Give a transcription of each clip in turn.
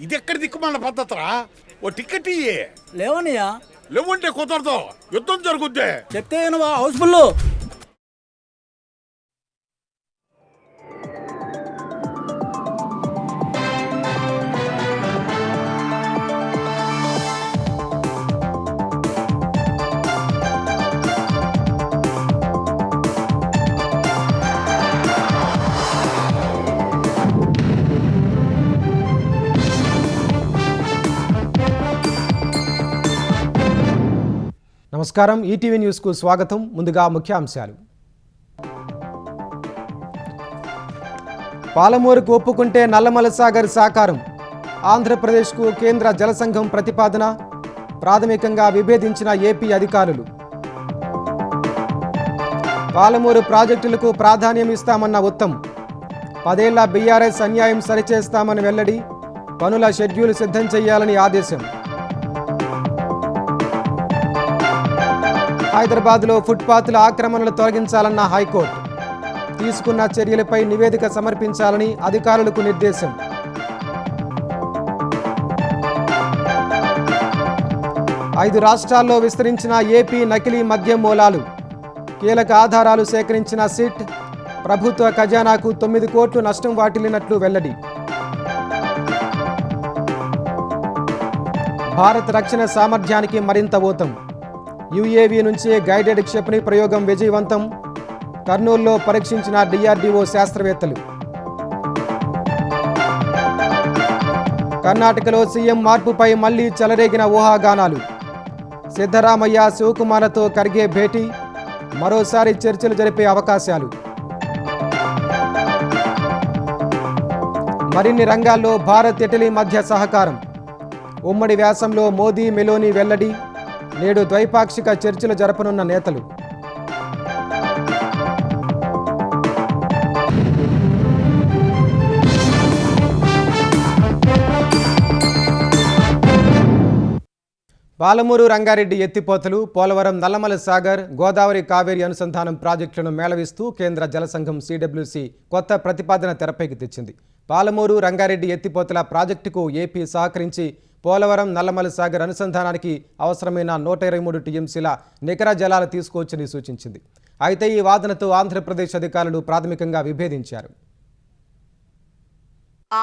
ఇది ఎక్కడ దిక్కుమాల పద్ధతిరా? ఓ టికెట్ ఇయ్యే. లేవనయ్యా. లేవంటే కుదరదు, యుద్ధం జరుగుద్ది. చెప్తే హౌస్ఫుల్. నమస్కారం, ఈటీవీ న్యూస్కు స్వాగతం. ముందుగా ముఖ్యాంశాలు. పాలమూరుకు ఒప్పుకుంటే నల్లమల సాగర్ సాకారం. ఆంధ్రప్రదేశ్కు కేంద్ర జలసంఘం ప్రతిపాదన. ప్రాథమికంగా విభేదించిన ఏపీ అధికారులు. పాలమూరు ప్రాజెక్టులకు ప్రాధాన్యం ఇస్తామన్న ఉత్తమ్. 10 ఏళ్ల బీఆర్ఎస్ అన్యాయం సరిచేస్తామని వెల్లడి. పనుల షెడ్యూల్ సిద్ధం చేయాలని ఆదేశం. హైదరాబాద్లో ఫుట్పాత్ల ఆక్రమణలు తొలగించాలన్న హైకోర్టు. తీసుకున్న చర్యలపై నివేదిక సమర్పించాలని అధికారులకు నిర్దేశం. ఐదు రాష్ట్రాల్లో విస్తరించిన ఏపీ నకిలీ మద్యం మూలాలు. కీలక ఆధారాలు సేకరించిన సిట్. ప్రభుత్వ ఖజానాకు 9 కోట్లు నష్టం వాటిల్లినట్లు వెల్లడి. భారత్ రక్షణ సామర్థ్యానికి మరింత ఊతం. యుఏవీ నుంచే గైడెడ్ క్షిపణి ప్రయోగం విజయవంతం. కర్నూలులో పరీక్షించిన డిఆర్డీఓ శాస్త్రవేత్తలు. కర్ణాటకలో సీఎం మార్పుపై మళ్లీ చెలరేగిన ఊహాగానాలు. సిద్ధరామయ్య, శివకుమార్లతో ఖర్గే భేటీ. మరోసారి చర్చలు జరిపే అవకాశాలు. మరిన్ని రంగాల్లో భారత్ ఇటలీ మధ్య సహకారం. ఉమ్మడి వ్యాసంలో మోదీ మెలోనీ వెల్లడి. నేడు ద్వైపాక్షిక చర్చలు జరపనున్న నేతలు. పాలమూరు రంగారెడ్డి ఎత్తిపోతలు, పోలవరం నల్లమల సాగర్, గోదావరి కావేరి అనుసంధానం ప్రాజెక్టులను మేళవిస్తూ కేంద్ర జలసంఘం సిడబ్ల్యూసి కొత్త ప్రతిపాదన తెరపైకి తెచ్చింది. పాలమూరు రంగారెడ్డి ఎత్తిపోతల ప్రాజెక్టుకు ఏపీ సహకరించి పోలవరం నల్లమల సాగర్ అనుసంధానానికి అవసరమైన 123 టీఎంసీల నికర జలాలు తీసుకోవచ్చని సూచించింది. అయితే ఈ వాదనతో ఆంధ్రప్రదేశ్ అధికారులు ప్రాథమికంగా విభేదించారు.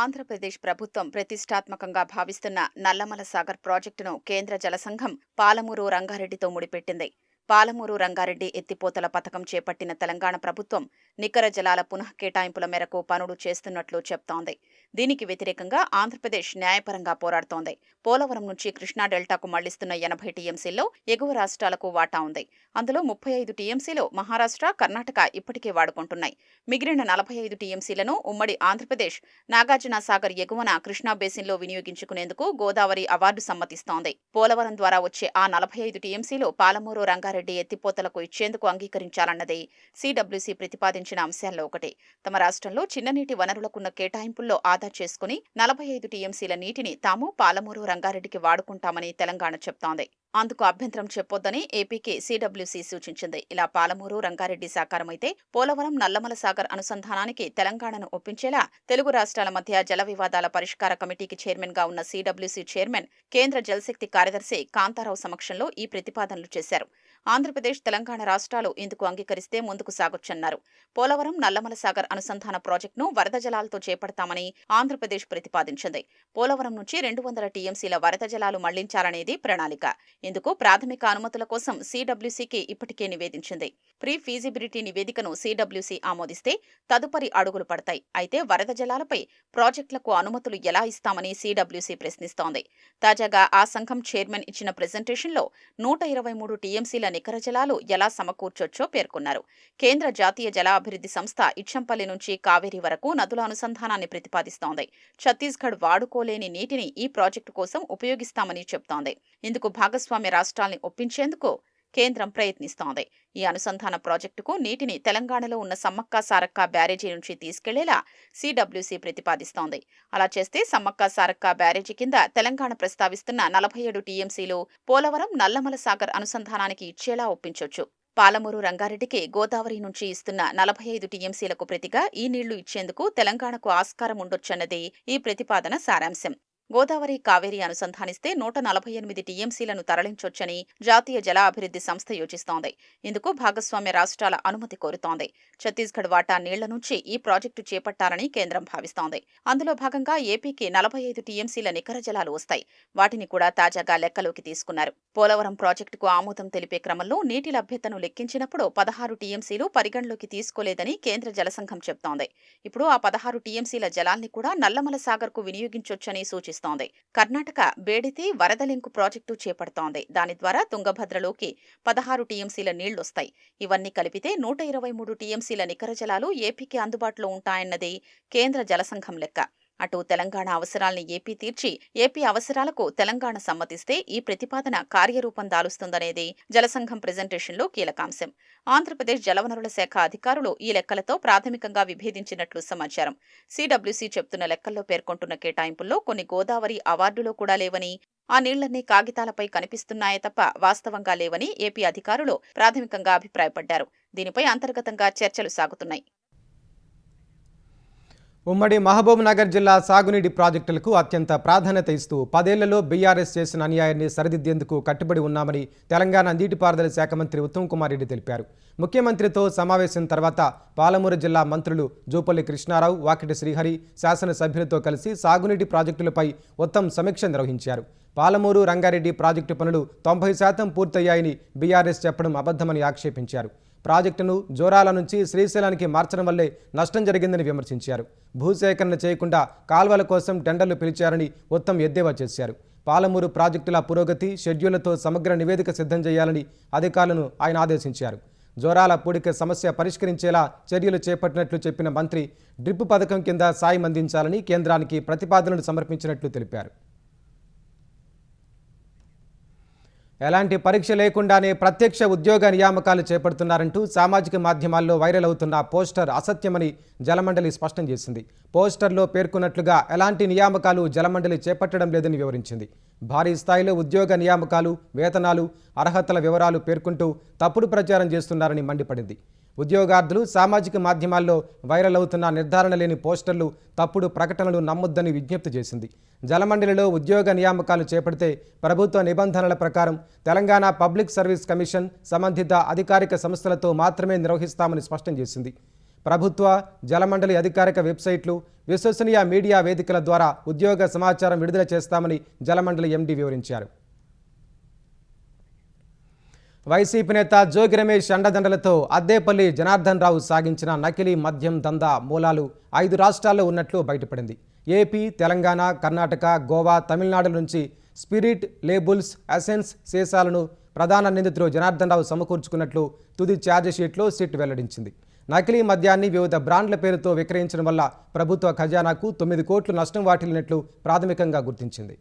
ఆంధ్రప్రదేశ్ ప్రభుత్వం ప్రతిష్టాత్మకంగా భావిస్తున్న నల్లమల సాగర్ ప్రాజెక్టును కేంద్ర జలసంఘం పాలమూరు రంగారెడ్డితో ముడిపెట్టింది. పాలమూరు రంగారెడ్డి ఎత్తిపోతల పథకం చేపట్టిన తెలంగాణ ప్రభుత్వం నికర జలాల పునః కేటాయింపుల మేరకు పనులు చేస్తున్నట్లు చెప్తోంది. దీనికి వ్యతిరేకంగా ఆంధ్రప్రదేశ్ న్యాయపరంగా పోరాడుతోంది. పోలవరం నుంచి కృష్ణా డెల్టాకు మళ్లిస్తున్న 80 టీఎంసీల్లో ఎగువ రాష్ట్రాలకు వాటా ఉంది. అందులో 35 టీఎంసీలు మహారాష్ట్ర, కర్ణాటక ఇప్పటికే వాడుకుంటున్నాయి. మిగిలిన 45 టీఎంసీలను ఉమ్మడి ఆంధ్రప్రదేశ్ నాగార్జున సాగర్ ఎగువన కృష్ణా బేసిన్లో వినియోగించుకునేందుకు గోదావరి అవార్డు సమ్మతిస్తోంది. పోలవరం ద్వారా వచ్చే ఆ 45 టీఎంసీలు పాలమూరు రంగారెడ్డి ఎత్తిపోతలకు ఇచ్చేందుకు అంగీకరించాలన్నది సిడబ్ల్యూసి ప్రతిపాదించిన అంశాల్లో ఒకటి. తమ రాష్ట్రంలో చిన్ననీటి వనరులకున్న కేటాయింపుల్లో ఆదా చేసుకుని 45 టీఎంసీల నీటిని తాము పాలమూరు రంగారెడ్డికి వాడుకుంటామని తెలంగాణ చెప్తోంది. అందుకు అభ్యంతరం చెప్పొద్దని ఏపీకి సిడబ్ల్యూసి సూచించింది. ఇలా పాలమూరు రంగారెడ్డి సాకారమైతే పోలవరం నల్లమల సాగర్ అనుసంధానానికి తెలంగాణను ఒప్పించేలా తెలుగు రాష్ట్రాల మధ్య జల వివాదాల పరిష్కార కమిటీకి చైర్మన్ గా ఉన్న సిడబ్ల్యూసి చైర్మన్, కేంద్ర జలశక్తి కార్యదర్శి కాంతారావు సమక్షంలో ఈ ప్రతిపాదనలు చేశారు. ఆంధ్రప్రదేశ్, తెలంగాణ రాష్ట్రాలు ఇందుకు అంగీకరిస్తే ముందుకు సాగొచ్చన్నారు. పోలవరం నల్లమల సాగర్ అనుసంధాన ప్రాజెక్టును వరద జలాలతో చేపడతామని ఆంధ్రప్రదేశ్ ప్రతిపాదించింది. పోలవరం నుంచి 200 టీఎంసీల వరద జలాలు మళ్లించాలనేది ప్రణాళిక. ఇందుకు ప్రాథమిక అనుమతుల కోసం సిడబ్ల్యూసికి ఇప్పటికే నివేదించింది. ప్రీ ఫీజిబిలిటీ నివేదికను సిడబ్ల్యూసి ఆమోదిస్తే తదుపరి అడుగులు పడతాయి. అయితే వరద జలాలపై ప్రాజెక్టులకు అనుమతులు ఎలా ఇస్తామని సిడబ్ల్యూసి ప్రశ్నిస్తోంది. తాజాగా ఆ సంఘం చైర్మన్ ఇచ్చిన ప్రెజెంటేషన్లో 123 టీఎంసీల నికర జలాలు ఎలా సమకూర్చొచ్చో పేర్కొన్నారు. కేంద్ర జాతీయ జల అభివృద్ధి సంస్థ ఇచ్చంపల్లి నుంచి కావేరీ వరకు నదుల అనుసంధానాన్ని ప్రతిపాదిస్తోంది. ఛత్తీస్గఢ్ వాడుకోలేని నీటిని ఈ ప్రాజెక్టు కోసం ఉపయోగిస్తామని చెప్తోంది. ఇందుకు భాగస్వామ్య రాష్ట్రాల్ని ఒప్పించేందుకు కేంద్రం ప్రయత్నిస్తోంది. ఈ అనుసంధాన ప్రాజెక్టుకు నీటిని తెలంగాణలో ఉన్న సమ్మక్క సారక్క బ్యారేజీ నుంచి తీసుకెళ్లేలా సిడబ్ల్యూసి ప్రతిపాదిస్తోంది. అలా చేస్తే సమ్మక్క సారక్క బ్యారేజీ కింద తెలంగాణ ప్రస్తావిస్తున్న 47 టీఎంసీలు పోలవరం నల్లమల సాగర్ అనుసంధానానికి ఇచ్చేలా ఒప్పించొచ్చు. పాలమూరు రంగారెడ్డికి గోదావరి నుంచి ఇస్తున్న 45 టీఎంసీలకు ప్రతిగా ఈ నీళ్లు ఇచ్చేందుకు తెలంగాణకు ఆస్కారం ఉండొచ్చన్నది ఈ ప్రతిపాదన సారాంశం. గోదావరి కావేరీ అనుసంధానిస్తే 148 టీఎంసీలను తరలించొచ్చని జాతీయ జల అభివృద్ధి సంస్థ యోచిస్తోంది. ఇందుకు భాగస్వామ్య రాష్ట్రాల అనుమతి కోరుతోంది. ఛత్తీస్గఢ్ వాటా నీళ్ల నుంచి ఈ ప్రాజెక్టు చేపట్టాలని కేంద్రం భావిస్తోంది. అందులో భాగంగా ఏపీకి 45 టీఎంసీల నికర జలాలు వస్తాయి. వాటిని కూడా తాజాగా లెక్కలోకి తీసుకున్నారు. పోలవరం ప్రాజెక్టుకు ఆమోదం తెలిపే క్రమంలో నీటి లభ్యతను లెక్కించినప్పుడు 16 టీఎంసీలు పరిగణలోకి తీసుకోలేదని కేంద్ర జలసంఘం చెబుతోంది. ఇప్పుడు ఆ 16 టీఎంసీల జలాల్ని కూడా నల్లమల సాగర్కు వినియోగించొచ్చని సూచిస్తోంది. కర్ణాటక బేడితి వరద లింకు ప్రాజెక్టు చేపడుతోంది. దాని ద్వారా తుంగభద్రలోకి 16 టీఎంసీల నీళ్లొస్తాయి. ఇవన్నీ కలిపితే 123 టీఎంసీల నికర జలాలు ఏపీకి అందుబాటులో ఉంటాయన్నది కేంద్ర జలసంఘం లెక్క. అటు తెలంగాణ అవసరాల్ని ఏపీ తీర్చి ఏపీ అవసరాలకు తెలంగాణ సమ్మతిస్తే ఈ ప్రతిపాదన కార్యరూపం దాలుస్తుందనేది జలసంఘం ప్రెజెంటేషన్లో కీలకాంశం. ఆంధ్రప్రదేశ్ జలవనరుల శాఖ అధికారులు ఈ లెక్కలతో ప్రాథమికంగా విభేదించినట్లు సమాచారం. సిడబ్ల్యూసీ చెప్తున్న లెక్కల్లో పేర్కొంటున్న కేటాయింపుల్లో కొన్ని గోదావరి అవార్డులో కూడా లేవని, ఆ నీళ్లన్నీ కాగితాలపై కనిపిస్తున్నాయే తప్ప వాస్తవంగా లేవని ఏపీ అధికారులు ప్రాథమికంగా అభిప్రాయపడ్డారు. దీనిపై అంతర్గతంగా చర్చలు సాగుతున్నాయి. ఉమ్మడి మహబూబ్ నగర్ జిల్లా సాగునీటి ప్రాజెక్టులకు అత్యంత ప్రాధాన్యత ఇస్తూ 10 ఏళ్లలో బీఆర్ఎస్ చేసిన అన్యాయాన్ని సరిదిద్దేందుకు కట్టుబడి ఉన్నామని తెలంగాణ నీటిపారుదల శాఖ మంత్రి ఉత్తమ్ కుమార్ రెడ్డి తెలిపారు. ముఖ్యమంత్రితో సమావేశం తర్వాత పాలమూరు జిల్లా మంత్రులు జూపల్లి కృష్ణారావు, వాకిటి శ్రీహరి శాసనసభ్యులతో కలిసి సాగునీటి ప్రాజెక్టులపై ఉత్తమ్ సమీక్ష నిర్వహించారు. పాలమూరు రంగారెడ్డి ప్రాజెక్టు పనులు 90% పూర్తయ్యాయని బీఆర్ఎస్ చెప్పడం అబద్ధమని ఆక్షేపించారు. ప్రాజెక్టును జోరాల నుంచి శ్రీశైలానికి మార్చడం వల్లే నష్టం జరిగిందని విమర్శించారు. భూసేకరణ చేయకుండా కాల్వల కోసం టెండర్లు పిలిచారని ఉత్తమ్ ఎద్దేవా చేశారు. పాలమూరు ప్రాజెక్టుల పురోగతి షెడ్యూళ్లతో సమగ్ర నివేదిక సిద్ధం చేయాలని అధికారులను ఆయన ఆదేశించారు. జోరాల పూడిక సమస్య పరిష్కరించేలా చర్యలు చేపట్టినట్లు చెప్పిన మంత్రి డ్రిప్ పథకం కింద సాయం అందించాలని కేంద్రానికి ప్రతిపాదనలు సమర్పించినట్లు తెలిపారు. ఎలాంటి పరీక్ష లేకుండానే ప్రత్యక్ష ఉద్యోగ నియామకాలు చేపడుతున్నారంటూ సామాజిక మాధ్యమాల్లో వైరల్ అవుతున్న పోస్టర్ అసత్యమని జలమండలి స్పష్టం చేసింది. పోస్టర్లో పేర్కొన్నట్లుగా ఎలాంటి నియామకాలు జలమండలి చేపట్టడం లేదని వివరించింది. భారీ స్థాయిలో ఉద్యోగ నియామకాలు, వేతనాలు, అర్హతల వివరాలు పేర్కొంటూ తప్పుడు ప్రచారం చేస్తున్నారని మండిపడింది. ఉద్యోగార్థులు సామాజిక మాధ్యమాల్లో వైరల్ అవుతున్న నిర్ధారణ లేని పోస్టర్లు, తప్పుడు ప్రకటనలు నమ్మొద్దని విజ్ఞప్తి చేసింది. జలమండలిలో ఉద్యోగ నియామకాలు చేపడితే ప్రభుత్వ నిబంధనల ప్రకారం తెలంగాణ పబ్లిక్ సర్వీస్ కమిషన్ సంబంధిత అధికారిక సంస్థలతో మాత్రమే నిర్వహిస్తామని స్పష్టం చేసింది. ప్రభుత్వ జలమండలి అధికారిక వెబ్సైట్లు, విశ్వసనీయ మీడియా వేదికల ద్వారా ఉద్యోగ సమాచారం విడుదల చేస్తామని జలమండలి ఎండీ వివరించారు. వైసీపీ నేత జోగి రమేష్ అండదండలతో అద్దేపల్లి జనార్దన్ రావు సాగించిన నకిలీ మద్యం దందా మూలాలు 5 రాష్ట్రాల్లో ఉన్నట్లు బయటపడింది. ఏపీ, తెలంగాణ, కర్ణాటక, గోవా, తమిళనాడు నుంచి స్పిరిట్, లేబుల్స్, ఎసెన్స్ సీసాలను ప్రధాన నిందితుడు జనార్దన్ రావు సమకూర్చుకున్నట్లు తుది ఛార్జిషీట్లో సిట్ వెల్లడించింది. నకిలీ మద్యాన్ని వివిధ బ్రాండ్ల పేరుతో విక్రయించడం వల్ల ప్రభుత్వ ఖజానాకు 9 కోట్లు నష్టం వాటిల్లినట్లు ప్రాథమికంగా గుర్తించింది.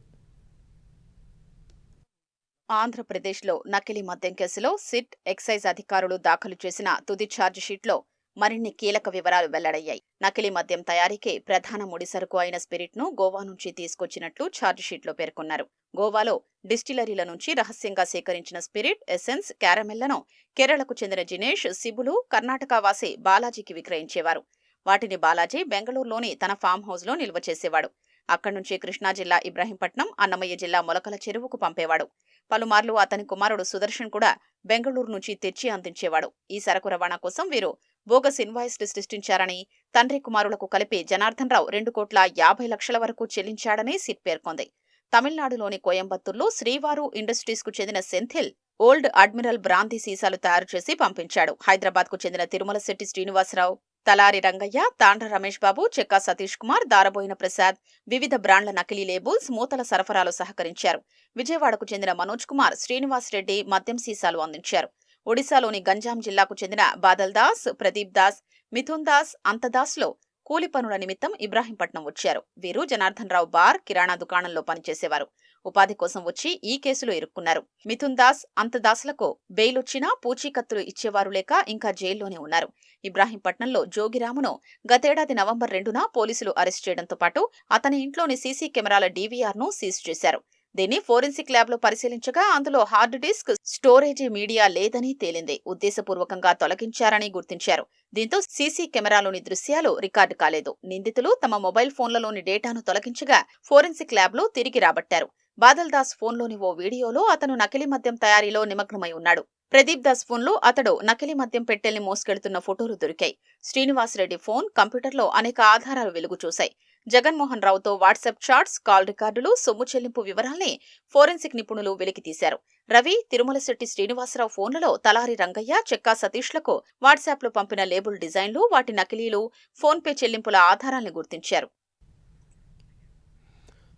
ఆంధ్రప్రదేశ్లో నకిలీ మద్యం కేసులో సిట్, ఎక్సైజ్ అధికారులు దాఖలు చేసిన తుది ఛార్జిషీట్లో మరిన్ని కీలక వివరాలు వెల్లడయ్యాయి. నకిలీ మద్యం తయారీకి ప్రధాన ముడిసరుకు అయిన స్పిరిట్ను గోవా నుంచి తీసుకొచ్చినట్లు ఛార్జిషీట్లో పేర్కొన్నారు. గోవాలో డిస్టిలరీల నుంచి రహస్యంగా సేకరించిన స్పిరిట్, ఎసెన్స్, క్యారమెల్లను కేరళకు చెందిన జినేష్, సిబులు కర్ణాటక వాసి బాలాజీకి విక్రయించేవారు. వాటిని బాలాజీ బెంగళూరులోని తన ఫామ్ హౌస్లో నిల్వ చేసేవాడు. అక్కడి నుంచి కృష్ణా జిల్లా ఇబ్రహీంపట్నం, అన్నమయ్య జిల్లా మొలకల చెరువుకు పంపేవాడు. పలుమార్లు అతని కుమారుడు సుదర్శన్ కూడా బెంగళూరు నుంచి తెచ్చి అందించేవాడు. ఈ సరకు రవాణా కోసం వీరు బోగస్ ఇన్వాయిస్లు సృష్టించారని, తండ్రి కుమారులకు కలిపి జనార్దన్ రావు 2,50,00,000 వరకు చెల్లించాడని సిట్ పేర్కొంది. తమిళనాడులోని కోయంబత్తూర్లో శ్రీవారు ఇండస్ట్రీస్కు చెందిన సెంథిల్ ఓల్డ్ అడ్మిరల్ బ్రాందీ సీసాలు తయారు చేసి పంపించాడు. హైదరాబాద్కు చెందిన తిరుమల శెట్టి శ్రీనివాసరావు, తలారి రంగయ్య, తాండ్ర రమేష్ బాబు, చెక్కా సతీష్ కుమార్, దారబోయిన ప్రసాద్ వివిధ బ్రాండ్ల నకిలీ లేబుల్స్, మూతల సరఫరాలో సహకరించారు. విజయవాడకు చెందిన మనోజ్ కుమార్, శ్రీనివాస్ రెడ్డి మద్యం సీసాలు అందించారు. ఒడిశాలోని గంజాం జిల్లాకు చెందిన బాదల్ దాస్, ప్రదీప్ దాస్, మిథున్ దాస్, అంతదాస్లో కూలి పనుల నిమిత్తం ఇబ్రాహీంపట్నం వచ్చారు. వీరు జనార్దన్ రావు బార్, కిరాణా దుకాణంలో పనిచేసేవారు. ఉపాధి కోసం వచ్చి ఈ కేసులో ఇరుక్కున్నారు. మిథున్ దాస్, అంతదాస్లకు బెయిలొచ్చినా పూచీకత్తులు ఇచ్చేవారు లేక ఇంకా జైల్లోనే ఉన్నారు. ఇబ్రాహీంపట్నంలో జోగిరామును గతేడాది నవంబర్ 2న పోలీసులు అరెస్ట్ చేయడంతో పాటు అతని ఇంట్లోని సీసీ కెమెరాల డీవీఆర్ను సీజ్ చేశారు. దీన్ని ఫోరెన్సిక్ ల్యాబ్ లో పరిశీలించగా అందులో హార్డ్ డిస్క్, స్టోరేజీ మీడియా లేదని తేలింది. ఉద్దేశపూర్వకంగా తొలగించారని గుర్తించారు. దీంతో సీసీ కెమెరాలోని దృశ్యాలు రికార్డు కాలేదు. నిందితులు తమ మొబైల్ ఫోన్లలోని డేటాను తొలగించగా ఫోరెన్సిక్ ల్యాబ్ లో తిరిగి రాబట్టారు. బాదల్ దాస్ ఫోన్లోని ఓ వీడియోలో అతను నకిలీ మద్యం తయారీలో నిమగ్నమై ఉన్నాడు. ప్రదీప్ దాస్ ఫోన్లో అతడు నకిలీ మద్యం పెట్టెల్ని మోసుకెళ్తున్న ఫోటోలు దొరికాయి. శ్రీనివాసరెడ్డి ఫోన్, కంప్యూటర్లో అనేక ఆధారాలు వెలుగు చూశాయి. జగన్మోహన్ రావుతో వాట్సాప్ చాట్స్, కాల్ రికార్డులు, సొమ్ము చెల్లింపు వివరాల్ని ఫోరెన్సిక్ నిపుణులు వెలికితీశారు. రవి, తిరుమలశెట్టి శ్రీనివాసరావు ఫోన్లలో తలారి రంగయ్య, చెక్కా సతీష్లకు వాట్సాప్లో పంపిన లేబుల్ డిజైన్లు, వాటి నకిలీలు, ఫోన్పే చెల్లింపుల ఆధారాల్ని గుర్తించారు.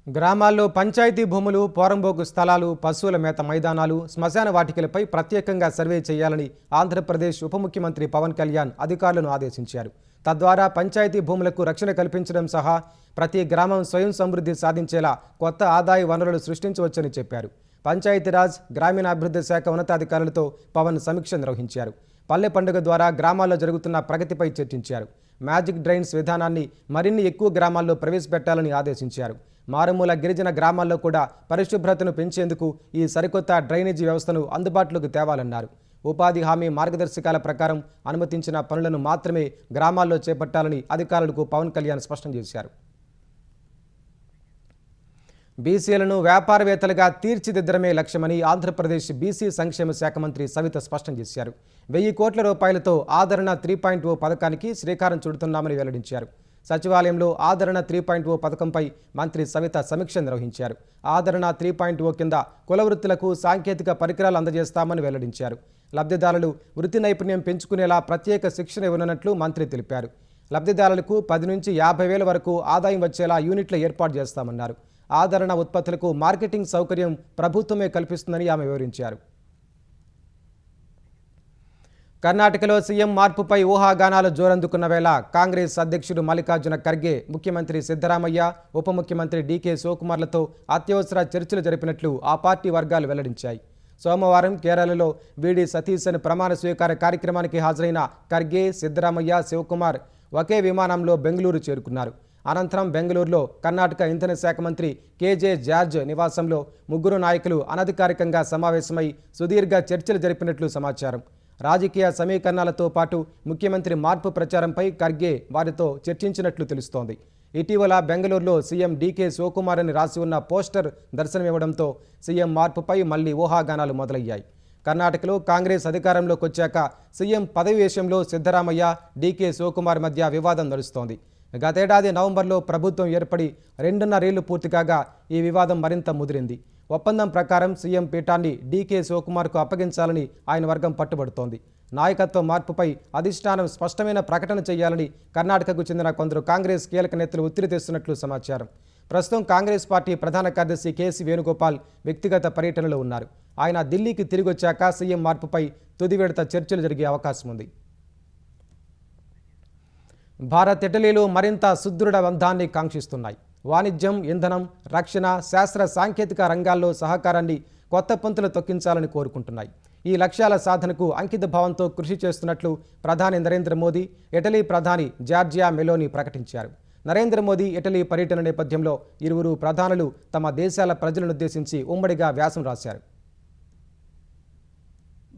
గ్రామాల్లో పంచాయతీ భూములు, పోరంబోకు స్థలాలు, పశువుల మేత మైదానాలు, శ్మశాన వాటికలపై ప్రత్యేకంగా సర్వే చేయాలని ఆంధ్రప్రదేశ్ ఉప ముఖ్యమంత్రి పవన్ కళ్యాణ్ అధికారులను ఆదేశించారు. తద్వారా పంచాయతీ భూములకు రక్షణ కల్పించడం సహా ప్రతి గ్రామం స్వయం సమృద్ధి సాధించేలా కొత్త ఆదాయ వనరులు సృష్టించవచ్చని చెప్పారు. పంచాయతీరాజ్, గ్రామీణాభివృద్ధి శాఖ ఉన్నతాధికారులతో పవన్ సమీక్ష నిర్వహించారు. పల్లె పండుగ ద్వారా గ్రామాల్లో జరుగుతున్న ప్రగతిపై చర్చించారు. మ్యాజిక్ డ్రైన్స్ విధానాన్ని మరిన్ని ఎక్కువ గ్రామాల్లో ప్రవేశపెట్టాలని ఆదేశించారు. మారుమూల గిరిజన గ్రామాల్లో కూడా పరిశుభ్రతను పెంచేందుకు ఈ సరికొత్త డ్రైనేజీ వ్యవస్థను అందుబాటులోకి తేవాలన్నారు. ఉపాధి హామీ మార్గదర్శకాల ప్రకారం అనుమతించిన పనులను మాత్రమే గ్రామాల్లో చేపట్టాలని అధికారులకు పవన్ కళ్యాణ్ స్పష్టం చేశారు. బీసీలను వ్యాపారవేత్తలుగా తీర్చిదిద్దడమే లక్ష్యమని ఆంధ్రప్రదేశ్ బీసీ సంక్షేమ శాఖ మంత్రి సవిత స్పష్టం చేశారు. 1000 కోట్ల రూపాయలతో ఆదరణ 3.0 పథకానికి శ్రీకారం చుడుతున్నామని వెల్లడించారు. సచివాలయంలో ఆదరణ 3.0 పథకంపై మంత్రి సవిత సమీక్ష నిర్వహించారు. ఆదరణ 3.0 కింద కుల వృత్తులకు సాంకేతిక పరికరాలు అందజేస్తామని వెల్లడించారు. లబ్ధిదారులు వృత్తి నైపుణ్యం పెంచుకునేలా ప్రత్యేక శిక్షణ ఇవ్వనున్నట్లు మంత్రి తెలిపారు. లబ్ధిదారులకు 10 నుంచి 50 వేల వరకు ఆదాయం వచ్చేలా యూనిట్లు ఏర్పాటు చేస్తామన్నారు. ఆదరణ ఉత్పత్తులకు మార్కెటింగ్ సౌకర్యం ప్రభుత్వమే కల్పిస్తుందని ఆమె వివరించారు. కర్ణాటకలో సీఎం మార్పుపై ఊహాగానాలు జోరందుకున్న వేళ కాంగ్రెస్ అధ్యక్షుడు మల్లికార్జున ఖర్గే, ముఖ్యమంత్రి సిద్ధరామయ్య, ఉప ముఖ్యమంత్రి డీకే శివకుమార్లతో అత్యవసర చర్చలు జరిపినట్లు ఆ పార్టీ వర్గాలు వెల్లడించాయి. సోమవారం కేరళలో వీడి సతీశన్ ప్రమాణ స్వీకార కార్యక్రమానికి హాజరైన ఖర్గే, సిద్ధరామయ్య, శివకుమార్ ఒకే విమానంలో బెంగళూరు చేరుకున్నారు. అనంతరం బెంగళూరులో కర్ణాటక ఇంధన శాఖ మంత్రి కేజే జార్జ్ నివాసంలో ముగ్గురు నాయకులు అనధికారికంగా సమావేశమై సుదీర్ఘ చర్చలు జరిపినట్లు సమాచారం. రాజకీయ సమీకరణాలతో పాటు ముఖ్యమంత్రి మార్పు ప్రచారంపై ఖర్గే వారితో చర్చించినట్లు తెలుస్తోంది. ఇటీవల బెంగళూరులో సీఎం డీకే శివకుమార్ అని రాసి ఉన్న పోస్టర్ దర్శనమివ్వడంతో సీఎం మార్పుపై మళ్లీ ఊహాగానాలు మొదలయ్యాయి. కర్ణాటకలో కాంగ్రెస్ అధికారంలోకి వచ్చాక సీఎం పదవి విషయంలో సిద్ధరామయ్య, డీకే శివకుమార్ మధ్య వివాదం నడుస్తోంది. గతేడాది నవంబర్లో ప్రభుత్వం ఏర్పడి 2.5 ఏళ్లు పూర్తి కాగా ఈ వివాదం మరింత ముదిరింది. ఒప్పందం ప్రకారం సీఎం పీఠాన్ని డీకే శివకుమార్కు అప్పగించాలని ఆయన వర్గం పట్టుబడుతోంది. నాయకత్వ మార్పుపై అధిష్టానం స్పష్టమైన ప్రకటన చేయాలని కర్ణాటకకు చెందిన కొందరు కాంగ్రెస్ కీలక నేతలు ఒత్తిడి తెస్తున్నట్లు సమాచారం. ప్రస్తుతం కాంగ్రెస్ పార్టీ ప్రధాన కార్యదర్శి కేసీ వేణుగోపాల్ వ్యక్తిగత పర్యటనలో ఉన్నారు. ఆయన ఢిల్లీకి తిరిగొచ్చాక సీఎం మార్పుపై తుది విడత చర్చలు జరిగే అవకాశం ఉంది. భారత్, ఇటలీలు మరింత సుదృఢ బంధాన్ని కాంక్షిస్తున్నాయి. వాణిజ్యం, ఇంధనం, రక్షణ, శాస్త్ర సాంకేతిక రంగాల్లో సహకారాన్ని కొత్త పంతులు తొక్కించాలని కోరుకుంటున్నాయి. ఈ లక్ష్యాల సాధనకు అంకిత భావంతో కృషి చేస్తున్నట్లు ప్రధాని నరేంద్ర మోదీ, ఇటలీ ప్రధాని జార్జియా మెలోని ప్రకటించారు. నరేంద్ర మోదీ ఇటలీ పర్యటన నేపథ్యంలో ఇరువురు ప్రధానులు తమ దేశాల ప్రజలనుద్దేశించి ఉమ్మడిగా వ్యాసం రాశారు.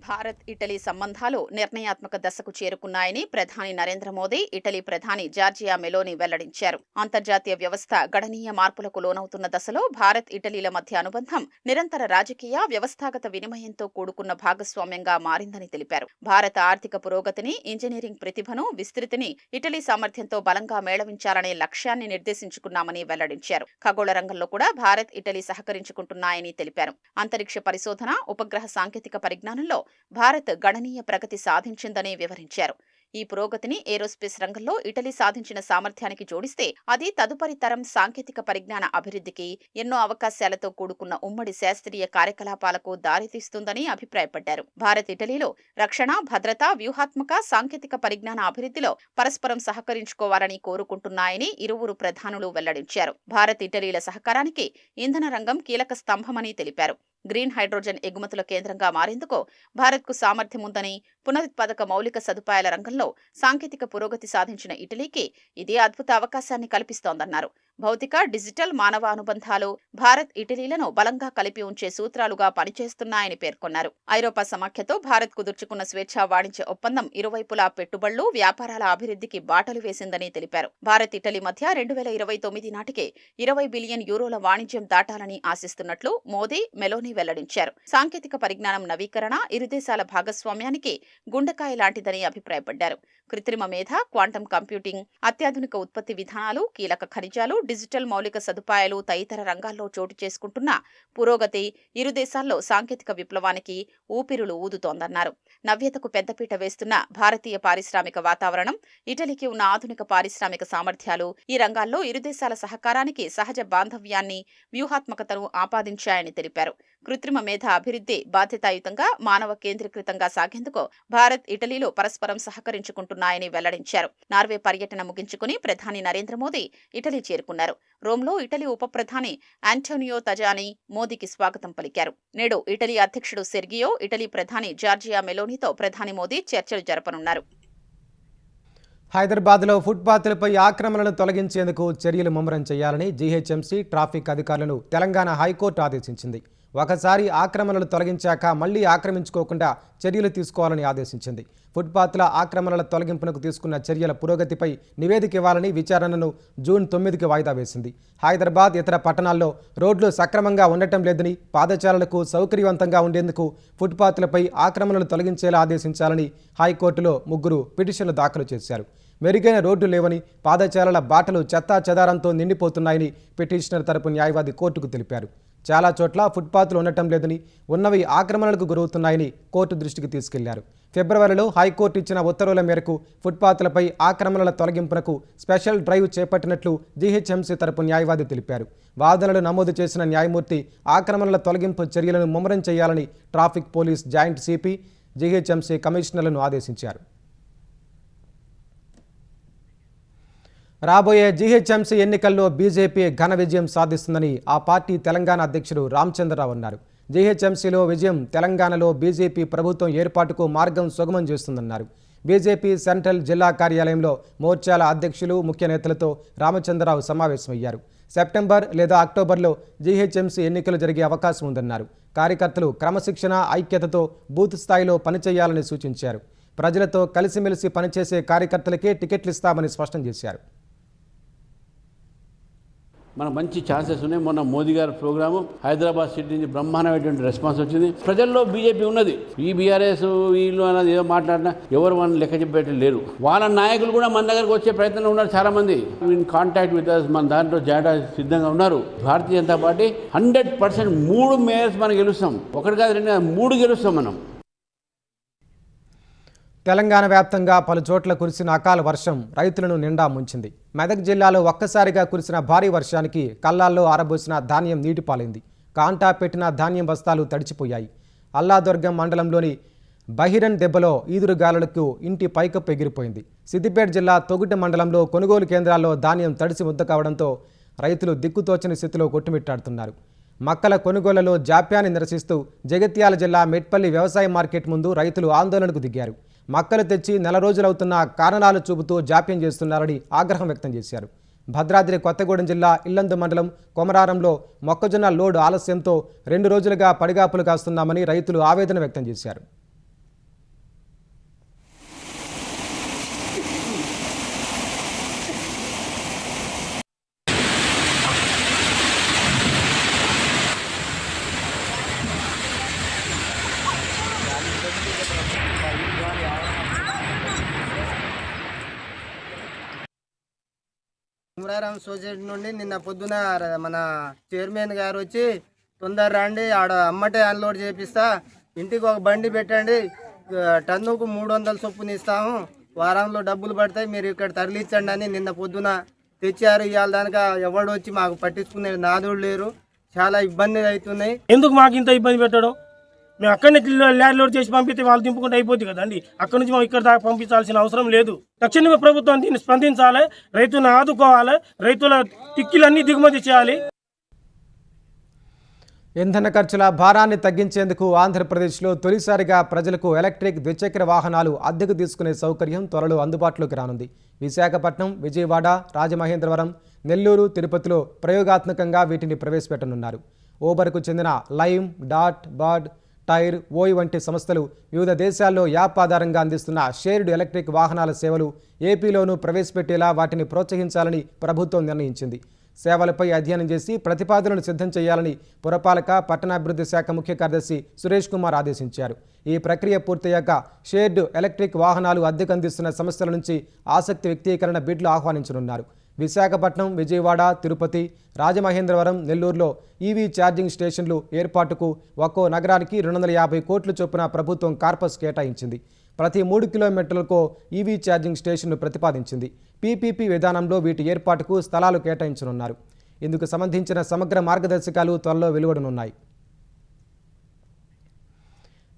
భారత్, ఇటలీ సంబంధాలు నిర్ణయాత్మక దశకు చేరుకున్నాయని ప్రధాని నరేంద్ర మోదీ, ఇటలీ ప్రధాని జార్జియా మెలోని వెల్లడించారు. అంతర్జాతీయ వ్యవస్థ గణనీయ మార్పులకు లోనవుతున్న దశలో భారత్, ఇటలీల మధ్య అనుబంధం నిరంతర రాజకీయ, వ్యవస్థాగత వినిమయంతో కూడుకున్న భాగస్వామ్యంగా మారిందని తెలిపారు. భారత ఆర్థిక పురోగతిని, ఇంజనీరింగ్ ప్రతిభను, విస్తృతిని ఇటలీ సామర్థ్యంతో బలంగా మేళవించాలనే లక్ష్యాన్ని నిర్దేశించుకున్నామని వెల్లడించారు. ఖగోళ రంగంలో కూడా భారత్, ఇటలీ సహకరించుకుంటున్నాయని తెలిపారు. అంతరిక్ష పరిశోధన, ఉపగ్రహ సాంకేతిక పరిజ్ఞానంలో భారత్ గణనీయ ప్రగతి సాధించిందని వివరించారు. ఈ పురోగతిని ఏరోస్పేస్ రంగంలో ఇటలీ సాధించిన సామర్థ్యానికి జోడిస్తే అది తదుపరి తరం సాంకేతిక పరిజ్ఞాన అభివృద్ధికి, ఎన్నో అవకాశాలతో కూడుకున్న ఉమ్మడి శాస్త్రీయ కార్యకలాపాలకు దారితీస్తుందని అభిప్రాయపడ్డారు. భారత్, ఇటలీలో రక్షణ, భద్రత, వ్యూహాత్మక, సాంకేతిక పరిజ్ఞాన అభివృద్ధిలో పరస్పరం సహకరించుకోవాలని కోరుకుంటున్నాయని ఇరువురు ప్రధానులు వెల్లడించారు. భారత్, ఇటలీల సహకారానికి ఇంధన రంగం కీలక స్తంభమని తెలిపారు. గ్రీన్ హైడ్రోజన్ ఎగుమతుల కేంద్రంగా మారేందుకు భారత్కు సామర్థ్యం ఉందని, పునరుత్పాదక మౌలిక సదుపాయాల రంగంలో సాంకేతిక పురోగతి సాధించిన ఇటలీకి ఇది అద్భుత అవకాశాన్ని కల్పిస్తోందన్నారు. భౌతిక, డిజిటల్ మానవ అనుబంధాలు భారత్, ఇటలీలను బలంగా కలిపి ఉంచే సూత్రాలుగా పనిచేస్తున్నాయని పేర్కొన్నారు. ఐరోపా సమాఖ్యతో భారత్ కుదుర్చుకున్న స్వేచ్ఛా వాణిజ్య ఒప్పందం ఇరువైపులా పెట్టుబడులు, వ్యాపారాల అభివృద్ధికి బాటలు వేసిందని తెలిపారు. భారత్, ఇటలీ మధ్య 2029 నాటికి 20 బిలియన్ యూరోల వాణిజ్యం దాటాలని ఆశిస్తున్నట్లు మోదీ, మెలోనీ వెల్లడించారు. సాంకేతిక పరిజ్ఞానం నవీకరణ ఇరు దేశాల భాగస్వామ్యానికి గుండెకాయ లాంటిదని అభిప్రాయపడ్డారు. కృత్రిమ మేధ, క్వాంటం కంప్యూటింగ్, అత్యాధునిక ఉత్పత్తి విధానాలు, కీలక ఖనిజాలు, డిజిటల్ మౌలిక సదుపాయాలు తదితర రంగాల్లో చోటు చేసుకుంటున్న పురోగతి ఇరు దేశాల్లో సాంకేతిక విప్లవానికి ఊపిరులు ఊదుతోందన్నారు. నవ్యతకు పెద్దపీట వేస్తున్న భారతీయ పారిశ్రామిక వాతావరణం, ఇటలీకి ఉన్న ఆధునిక పారిశ్రామిక సామర్థ్యాలు ఈ రంగాల్లో ఇరు దేశాల సహకారానికి సహజ బాంధవ్యాన్ని, వ్యూహాత్మకతను ఆపాదించాయని తెలిపారు. కృత్రిమ మేధ అభివృద్ధి బాధ్యతాయుతంగా, మానవ కేంద్రీకృతంగా సాగేందుకు భారత్, ఇటలీలు పరస్పరం సహకరించుకుంటున్నాయని వెల్లడించారు. నార్వే పర్యటన ముగించుకుని ప్రధాని నరేంద్ర మోదీ ఇటలీ చేరుకున్నారు. రోమ్లో ఇటలీ ఉప ప్రధాని ఆంటోనియో తజాని మోదీకి స్వాగతం పలికారు. నేడు ఇటలీ అధ్యక్షుడు సెర్గియో, ఇటలీ ప్రధాని జార్జియా మెలోనీతో ప్రధాని మోదీ చర్చలు జరపనున్నారు. హైదరాబాద్లో ఫుట్పాత్లపై ఆక్రమణలను తొలగించేందుకు చర్యలు ముమ్మరం చేయాలని జీహెచ్ఎంసీ ట్రాఫిక్ అధికారులను తెలంగాణ హైకోర్టు ఆదేశించింది. ఒకసారి ఆక్రమణలు తొలగించాక మళ్లీ ఆక్రమించుకోకుండా చర్యలు తీసుకోవాలని ఆదేశించింది. ఫుట్పాత్ల ఆక్రమణల తొలగింపునకు తీసుకున్న చర్యల పురోగతిపై నివేదిక ఇవ్వాలని విచారణను జూన్ 9కి వాయిదా వేసింది. హైదరాబాద్ ఇతర పట్టణాల్లో రోడ్లు సక్రమంగా ఉండటం లేదని, పాదచారులకు సౌకర్యవంతంగా ఉండేందుకు ఫుట్పాత్లపై ఆక్రమణలు తొలగించేలా ఆదేశించాలని హైకోర్టులో 3 పిటిషన్లు దాఖలు చేశారు. మెరుగైన రోడ్లు లేవని, పాదచారుల బాటలు చెత్తా చెదారంతో నిండిపోతున్నాయని పిటిషనర్ తరపు న్యాయవాది కోర్టుకు తెలిపారు. చాలా చోట్ల ఫుట్పాత్లు ఉండటం లేదని, ఉన్నవి ఆక్రమణలకు గురవుతున్నాయని కోర్టు దృష్టికి తీసుకెళ్లారు. ఫిబ్రవరిలో హైకోర్టు ఇచ్చిన ఉత్తర్వుల మేరకు ఫుట్పాత్లపై ఆక్రమణల తొలగింపునకు స్పెషల్ డ్రైవ్ చేపట్టినట్లు జీహెచ్ఎంసీ తరపు న్యాయవాది తెలిపారు. వాదనలు నమోదు చేసిన న్యాయమూర్తి ఆక్రమణల తొలగింపు చర్యలను ముమ్మరం చేయాలని traffic police joint CP, GHMC కమిషనర్లను ఆదేశించారు. రాబోయే జీహెచ్ఎంసీ ఎన్నికల్లో బీజేపీ ఘన విజయం సాధిస్తుందని ఆ పార్టీ తెలంగాణ అధ్యక్షుడు రామచంద్రరావు అన్నారు. జీహెచ్ఎంసీలో విజయం తెలంగాణలో బీజేపీ ప్రభుత్వం ఏర్పాటుకు మార్గం సుగమం చేస్తుందన్నారు. బీజేపీ సెంట్రల్ జిల్లా కార్యాలయంలో మోర్చాల అధ్యక్షులు, ముఖ్య నేతలతో రామచంద్రరావు సమావేశమయ్యారు. సెప్టెంబర్ లేదా అక్టోబర్లో జీహెచ్ఎంసీ ఎన్నికలు జరిగే అవకాశం ఉందన్నారు. కార్యకర్తలు క్రమశిక్షణ, ఐక్యతతో బూత్ స్థాయిలో పనిచేయాలని సూచించారు. ప్రజలతో కలిసిమెలిసి పనిచేసే కార్యకర్తలకే టికెట్లు ఇస్తామని స్పష్టం చేశారు. మనకు మంచి ఛాన్సెస్ ఉన్నాయి. మొన్న మోదీ గారి ప్రోగ్రాము హైదరాబాద్ సిటీ నుంచి బ్రహ్మాండమైనటువంటి రెస్పాన్స్ వచ్చింది. ప్రజల్లో బీజేపీ ఉన్నది. ఈ బీఆర్ఎస్ వీళ్ళు అన్నది ఏదో మాట్లాడినా ఎవరు వాళ్ళని లెక్క చెప్పేట లేరు. వాళ్ళ నాయకులు కూడా మన దగ్గరకు వచ్చే ప్రయత్నంలో ఉన్నారు. చాలా మంది ఇన్ కాంటాక్ట్ విత్ అస్, మన దాంట్లో జాడా సిద్ధంగా ఉన్నారు. భారతీయ జనతా పార్టీ 100% 3 మేయర్స్ మనం గెలుస్తాం. ఒకటి కాదు, 2 కాదు, 3 గెలుస్తాం మనం. తెలంగాణ వ్యాప్తంగా పలు చోట్ల కురిసిన అకాల వర్షం రైతులను నిండా ముంచింది. మెదక్ జిల్లాలో ఒక్కసారిగా కురిసిన భారీ వర్షానికి కల్లాల్లో ఆరబోసిన ధాన్యం నీటిపాలైంది. కాంటా పెట్టిన ధాన్యం బస్తాలు తడిచిపోయాయి. అల్లాదుర్గం మండలంలోని బహిరన్ దెబ్బలో ఈదురుగాలులకు ఇంటి పైకప్పు ఎగిరిపోయింది. సిద్దిపేట జిల్లా తొగుట మండలంలో కొనుగోలు కేంద్రాల్లో ధాన్యం తడిసి ముద్ద కావడంతో రైతులు దిక్కుతోచని స్థితిలో కొట్టుమిట్టాడుతున్నారు. మక్కల కొనుగోలులో జాప్యాన్ని నిరసిస్తూ జగిత్యాల జిల్లా మెట్పల్లి వ్యవసాయ మార్కెట్ ముందు రైతులు ఆందోళనకు దిగారు. మక్కలు తెచ్చి నెల రోజులవుతున్న కారణాలు చూపుతూ జాప్యం చేస్తున్నారని ఆగ్రహం వ్యక్తం చేశారు. భద్రాద్రి కొత్తగూడెం జిల్లా ఇల్లందు మండలం కొమరారంలో మొక్కజొన్న లోడ్ ఆలస్యంతో 2 రోజులుగా పడిగాపులు కాస్తున్నామని రైతులు ఆవేదన వ్యక్తం చేశారు. కుమరారం సొసైటీ నుండి నిన్న పొద్దున మన చైర్మన్ గారు వచ్చి తొందర రండి, ఆడ అమ్మటే అన్లోడ్ చేపిస్తా, ఇంటికి ఒక బండి పెట్టండి, టన్నుకు 300 చొప్పున ఇస్తాము, వారంలో డబ్బులు పడతాయి, మీరు ఇక్కడ తరలించండి అని నిన్న పొద్దున తెచ్చారు. ఇవాళ దానిక ఎవడు వచ్చి మాకు పట్టించుకునే నాదుడు లేరు. చాలా ఇబ్బంది అవుతున్నాయి. ఎందుకు మాకు ఇంత ఇబ్బంది పెట్టడం? మేము అక్కడి నుంచి ల్యాండ్ లోడ్ చేసి పంపితే వాళ్ళు దింపుకుంటే అయిపోతుంది కదండి. అక్కడి నుంచి మేము ఇక్కడ దాకా పంపించాల్సిన అవసరం లేదు. తక్షణమే ప్రభుత్వం దీన్ని స్పందించాలి, రైతులను ఆదుకోవాలి, రైతుల టిక్కీలన్నీ దిగుమతి చేయాలి. ఇంధన ఖర్చుల భారాన్ని తగ్గించేందుకు ఆంధ్రప్రదేశ్లో తొలిసారిగా ప్రజలకు ఎలక్ట్రిక్ ద్విచక్ర వాహనాలు అద్దెకు తీసుకునే సౌకర్యం త్వరలో అందుబాటులోకి రానుంది. విశాఖపట్నం, విజయవాడ, రాజమహేంద్రవరం, నెల్లూరు, తిరుపతిలో ప్రయోగాత్మకంగా వీటిని ప్రవేశపెట్టనున్నారు. ఓబర్కు చెందిన లైమ్, డాట్, బర్డ్, టైర్, ఓయ్ వంటి సంస్థలు వివిధ దేశాల్లో యాప్ ఆధారంగా అందిస్తున్న షేర్డ్ ఎలక్ట్రిక్ వాహనాల సేవలు ఏపీలోనూ ప్రవేశపెట్టేలా వాటిని ప్రోత్సహించాలని ప్రభుత్వం నిర్ణయించింది. సేవలపై అధ్యయనం చేసి ప్రతిపాదనలు సిద్ధం చేయాలని పురపాలక, పట్టణాభివృద్ధి శాఖ ముఖ్య కార్యదర్శి సురేష్ కుమార్ ఆదేశించారు. ఈ ప్రక్రియ పూర్తయ్యాక షేర్డ్ ఎలక్ట్రిక్ వాహనాలు అద్దెకు అందిస్తున్న సంస్థల నుంచి ఆసక్తి వ్యక్తీకరణ బిడ్లు ఆహ్వానించనున్నారు. విశాఖపట్నం, విజయవాడ, తిరుపతి, రాజమహేంద్రవరం, నెల్లూరులో ఈవీ ఛార్జింగ్ స్టేషన్లు ఏర్పాటుకు ఒక్కో నగరానికి 250 కోట్ల చొప్పున ప్రభుత్వం కార్పస్ కేటాయించింది. ప్రతి 3 కిలోమీటర్లకు ఈవీ ఛార్జింగ్ స్టేషన్ను ప్రతిపాదించింది. పీపీపీ విధానంలో వీటి ఏర్పాటుకు స్థలాలు కేటాయించనున్నారు. ఇందుకు సంబంధించిన సమగ్ర మార్గదర్శకాలు త్వరలో వెలువడనున్నాయి.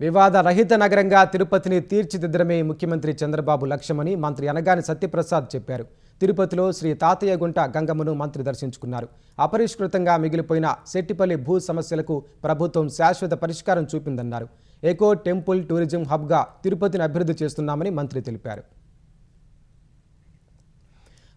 వివాద రహిత నగరంగా తిరుపతిని తీర్చిదిద్దడమే ముఖ్యమంత్రి చంద్రబాబు లక్ష్యమని మంత్రి అనగాని సత్యప్రసాద్ చెప్పారు. తిరుపతిలో శ్రీ తాతయ్యగుంట గంగమ్మను మంత్రి దర్శించుకున్నారు. అపరిష్కృతంగా మిగిలిపోయిన సెట్టిపల్లి భూ సమస్యలకు ప్రభుత్వం శాశ్వత పరిష్కారం చూపిందన్నారు. ఎకో టెంపుల్ టూరిజం హబ్గా తిరుపతిని అభివృద్ధి చేస్తున్నామని మంత్రి తెలిపారు.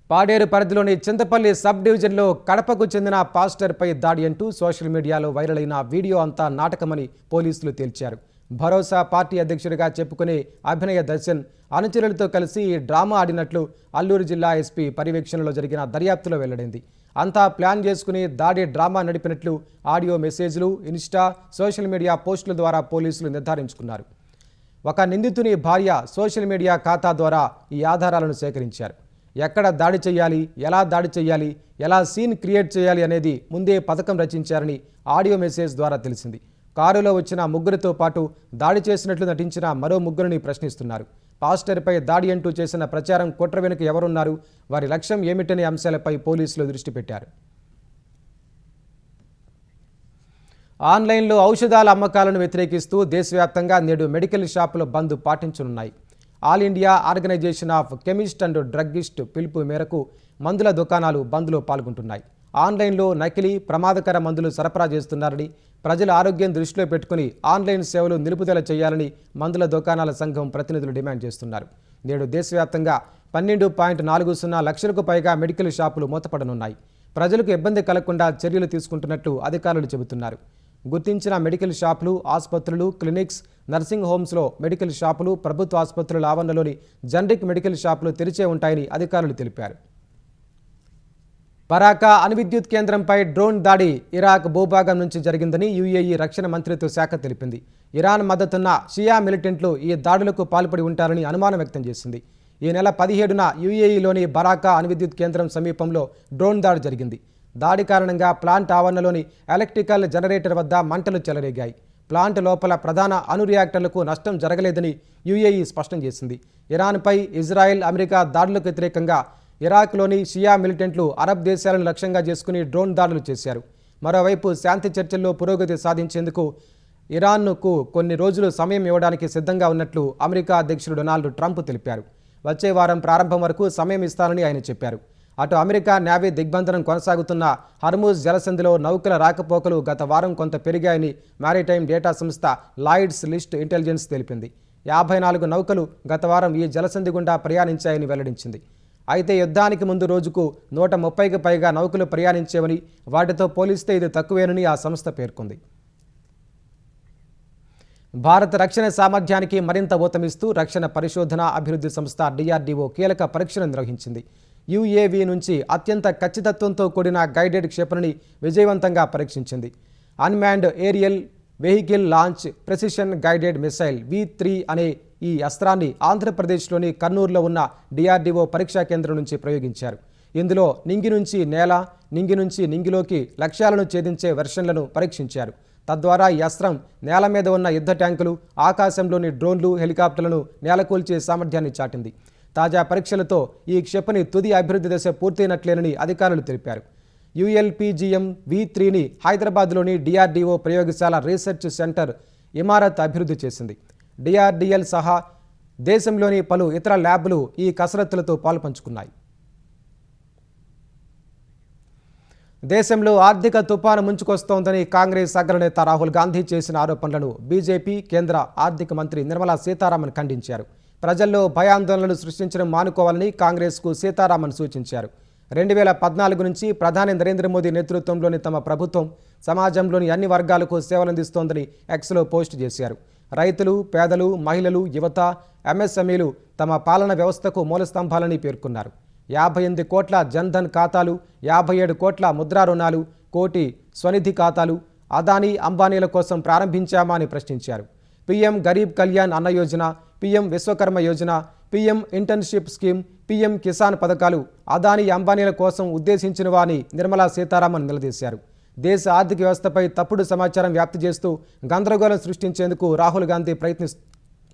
పాడేరు పరిధిలోని చింతపల్లి సబ్ డివిజన్లో కడపకు చెందిన పాస్టర్పై దాడి అంటూ సోషల్ మీడియాలో వైరల్ అయిన వీడియో అంతా నాటకమని పోలీసులు తేల్చారు. భరోసా పార్టీ అధ్యక్షుడిగా చెప్పుకునే అభినయ దర్శన్ అనుచరులతో కలిసి ఈ డ్రామా ఆడినట్లు అల్లూరు జిల్లా ఎస్పీ పర్యవేక్షణలో జరిగిన దర్యాప్తులో వెల్లడైంది. అంతా ప్లాన్ చేసుకుని దాడి డ్రామా నడిపినట్లు ఆడియో మెసేజ్లు, ఇన్స్టా, సోషల్ మీడియా పోస్టుల ద్వారా పోలీసులు నిర్ధారించుకున్నారు. ఒక నిందితుని భార్య సోషల్ మీడియా ఖాతా ద్వారా ఈ ఆధారాలను సేకరించారు. ఎక్కడ దాడి చేయాలి, ఎలా దాడి చేయాలి, ఎలా సీన్ క్రియేట్ చేయాలి అనేది ముందే పథకం రచించారని ఆడియో మెసేజ్ ద్వారా తెలిసింది. కారులో వచ్చిన ముగ్గురితో పాటు దాడి చేసినట్లు నటించిన మరో ముగ్గురిని ప్రశ్నిస్తున్నారు. పాస్టర్పై దాడి అంటూ చేసిన ప్రచారం కుట్ర వెనుక ఎవరున్నారు, వారి లక్ష్యం ఏమిటనే అంశాలపై పోలీసులు దృష్టి పెట్టారు. ఆన్లైన్లో ఔషధాల అమ్మకాలను వ్యతిరేకిస్తూ దేశవ్యాప్తంగా నేడు మెడికల్ షాపుల బంద్ పాటించనున్నాయి. All India organisation of chemist and druggist పిలుపు మేరకు మందుల దుకాణాలు బంద్లో పాల్గొంటున్నాయి. ఆన్లైన్లో నకిలీ, ప్రమాదకర మందులు సరఫరా చేస్తున్నారని, ప్రజల ఆరోగ్యం దృష్టిలో పెట్టుకుని ఆన్లైన్ సేవలు నిలుపుదల చేయాలని మందుల దుకాణాల సంఘం ప్రతినిధులు డిమాండ్ చేస్తున్నారు. నేడు దేశవ్యాప్తంగా 12.40 లక్షలకు పైగా మెడికల్ షాపులు మూతపడనున్నాయి. ప్రజలకు ఇబ్బంది కలగకుండా చర్యలు తీసుకుంటున్నట్లు అధికారులు చెబుతున్నారు. గుర్తించిన మెడికల్ షాపులు, ఆసుపత్రులు, క్లినిక్స్, నర్సింగ్ హోమ్స్లో మెడికల్ షాపులు, ప్రభుత్వ ఆసుపత్రుల ఆవరణలోని జనరిక్ మెడికల్ షాపులు తెరిచే ఉంటాయని అధికారులు తెలిపారు. బరాకా అణువిద్యుత్ కేంద్రంపై డ్రోన్ దాడి ఇరాక్ భూభాగం నుంచి జరిగిందని యుఏఈ రక్షణ మంత్రిత్వ శాఖ తెలిపింది. ఇరాన్ మద్దతున్న షియా మిలిటెంట్లు ఈ దాడులకు పాల్పడి ఉంటారని అనుమానం వ్యక్తం చేసింది. ఈ నెల 17న యుఏఈలోని బరాకా అణువిద్యుత్ కేంద్రం సమీపంలో డ్రోన్ దాడి జరిగింది. దాడి కారణంగా ప్లాంట్ ఆవరణలోని ఎలక్ట్రికల్ జనరేటర్ వద్ద మంటలు చెలరేగాయి. ప్లాంట్ లోపల ప్రధాన అణు రియాక్టర్లకు నష్టం జరగలేదని యుఏఈ స్పష్టం చేసింది. ఇరాన్పై ఇజ్రాయెల్, అమెరికా దాడులకు వ్యతిరేకంగా ఇరాక్లోని షియా మిలిటెంట్లు అరబ్ దేశాలను లక్ష్యంగా చేసుకుని డ్రోన్ దాడులు చేశారు. మరోవైపు శాంతి చర్చల్లో పురోగతి సాధించేందుకు ఇరాన్కు కొన్ని రోజులు సమయం ఇవ్వడానికి సిద్ధంగా ఉన్నట్లు అమెరికా అధ్యక్షుడు డొనాల్డ్ ట్రంప్ తెలిపారు. వచ్చే వారం ప్రారంభం వరకు సమయం ఇస్తానని ఆయన చెప్పారు. అటు అమెరికా నేవీ దిగ్బంధనం కొనసాగుతున్న హర్మూజ్ జలసంధిలో నౌకల రాకపోకలు గత వారం కొంత పెరిగాయని మారిటైమ్ డేటా సంస్థ లాయిడ్స్ లిస్ట్ ఇంటెలిజెన్స్ తెలిపింది. 54 నౌకలు గత వారం ఈ జలసంధి గుండా ప్రయాణించాయని వెల్లడించింది. అయితే యుద్ధానికి ముందు రోజుకు 130కి పైగా నౌకలు ప్రయాణించేవని, వాటితో పోలిస్తే ఇది తక్కువేనని ఆ సంస్థ పేర్కొంది. భారత రక్షణ సామర్థ్యానికి మరింత ఊతమిస్తూ రక్షణ పరిశోధన అభివృద్ధి సంస్థ DRDO కీలక పరీక్షలు నిర్వహించింది. UAV నుంచి అత్యంత ఖచ్చితత్వంతో కూడిన గైడెడ్ క్షిపణిని విజయవంతంగా పరీక్షించింది. Unmanned aerial vehicle launch precision guided missile V3 అనే ఈ అస్త్రాన్ని ఆంధ్రప్రదేశ్లోని కర్నూలులో ఉన్న DRDO పరీక్షా కేంద్రం నుంచి ప్రయోగించారు. ఇందులో నింగి నుంచి నేల, నింగి నుంచి నింగిలోకి లక్ష్యాలను ఛేదించే వెర్షన్లను పరీక్షించారు. తద్వారా ఈ అస్త్రం నేల మీద ఉన్న యుద్ధ ట్యాంకులు, ఆకాశంలోని డ్రోన్లు, హెలికాప్టర్లను నేలకూల్చే సామర్థ్యాన్ని చాటింది. తాజా పరీక్షలతో ఈ క్షిపణి తుది అభివృద్ధి దశ పూర్తయినట్లేనని అధికారులు తెలిపారు. ULPGM V3ని హైదరాబాద్లోని DRDO ప్రయోగశాల రీసెర్చ్ సెంటర్ ఇమారత్ అభివృద్ధి చేసింది. DRDL సహా దేశంలోని పలు ఇతర ల్యాబ్లు ఈ కసరత్తులతో పాలుపంచుకున్నాయి. దేశంలో ఆర్థిక తుపాను ముంచుకొస్తోందని కాంగ్రెస్ అగ్రనేత రాహుల్ గాంధీ చేసిన ఆరోపణలను బీజేపీ కేంద్ర ఆర్థిక మంత్రి నిర్మలా సీతారామన్ ఖండించారు. ప్రజల్లో భయాందోళనలు సృష్టించడం మానుకోవాలని కాంగ్రెస్కు సీతారామన్ సూచించారు. 2014 నుంచి ప్రధాని నరేంద్ర మోదీ నేతృత్వంలోని తమ ప్రభుత్వం సమాజంలోని అన్ని వర్గాలకు సేవలందిస్తోందని ఎక్స్లో పోస్ట్ చేశారు. రైతులు, పేదలు, మహిళలు, యువత, ఎంఎస్ఎంఈలు తమ పాలన వ్యవస్థకు మూలస్తంభాలని పేర్కొన్నారు. 58 కోట్ల జన్ధన్ ఖాతాలు, 57 కోట్ల ముద్రా రుణాలు, కోటి స్వనిధి ఖాతాలు అదానీ, అంబానీల కోసం ప్రారంభించామా అని ప్రశ్నించారు. పీఎం గరీబ్ కళ్యాణ్ అన్న Yojana, PM Vishwakarma Yojana, PM internship scheme, PM Kisan పథకాలు అదానీ, అంబానీల కోసం ఉద్దేశించినవా అని నిర్మలా సీతారామన్ నిలదీశారు. దేశ ఆర్థిక వ్యవస్థపై తప్పుడు సమాచారం వ్యాప్తి చేస్తూ గందరగోళం సృష్టించేందుకు రాహుల్ గాంధీ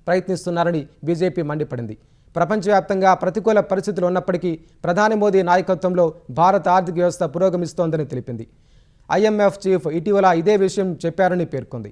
ప్రయత్నిస్తున్నారని బీజేపీ మండిపడింది. ప్రపంచవ్యాప్తంగా ప్రతికూల పరిస్థితులు ఉన్నప్పటికీ ప్రధాని మోదీ నాయకత్వంలో భారత ఆర్థిక వ్యవస్థ పురోగమిస్తోందని తెలిపింది. IMF చీఫ్ ఇటీవల ఇదే విషయం చెప్పారని పేర్కొంది.